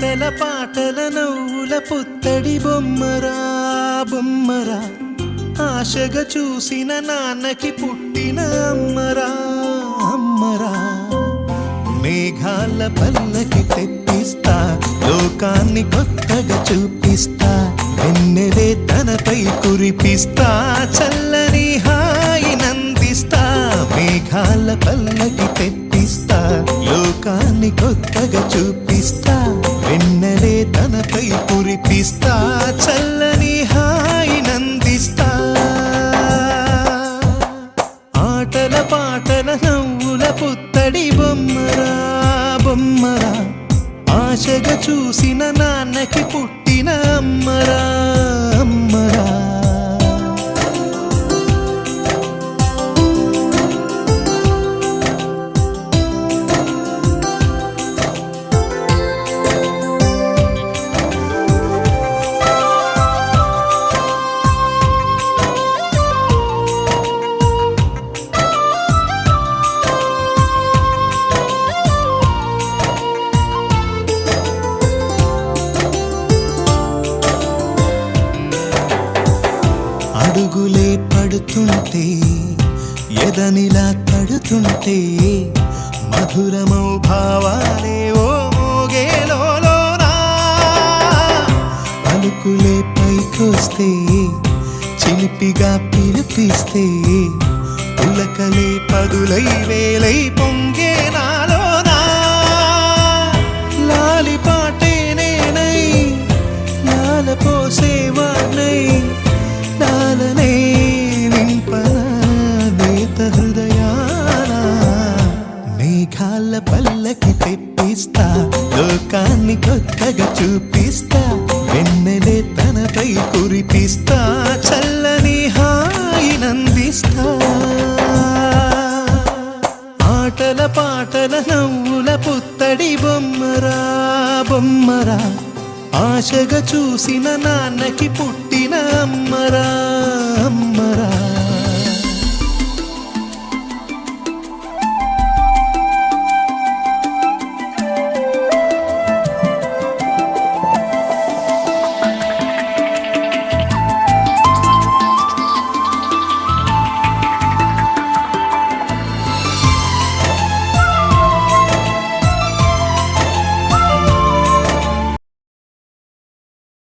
ఆటల పాటల నవ్వుల పుత్తడి బొమ్మరా బొమ్మరా, ఆశగా చూసిన నాన్నకి పుట్టిన అమ్మరా అమ్మరా. మేఘాల పల్లకి తెప్పిస్తా, లోకాన్ని కొత్తగా చూపిస్తా, వెన్నెలే తనపై కురిపిస్తా, చల్లని హాయి నందిస్తా. మేఘాల పల్లకి తెప్పిస్తా, లోకాన్ని కొత్తగా చూపిస్తా, వెన్నెలే తనపై కురిపిస్తా, చల్లని హాయి నందిస్తా. ఆటల పాటల నవ్వుల పుత్తడి బొమ్మరా బొమ్మరా, ఆశగా చూసిన నాన్నకి పుట్టిన అమ్మరా అమ్మరా. అడుగులే పడుతుంటే, ఎదనిలా తడుతుంటే, మధురమౌ భావాలే ఓ మోగేలోనా. పలుకులే పైకొస్తే, చిలిపిగా పిలిపిస్తే, పులకలే పదులై వేలై పొంగే నాలోనా. లాలిపాటే నేనై లాలపోసేవాణ్ణై, నాలనే నింపనా నేత హృదయాన. మేఘాల పల్లకి తెప్పిస్తా, లోకాన్ని కొత్తగా చూపిస్తా, వెన్నెలే తనపై కురిపిస్తా, చల్లని హాయి నందిస్తా. ఆటల పాటల నవ్వుల పుత్తడి బొమ్మరా బొమ్మరా, ఆశగా చూసిన నాన్నకి పుట్టిన అమ్మరా అమ్మరా.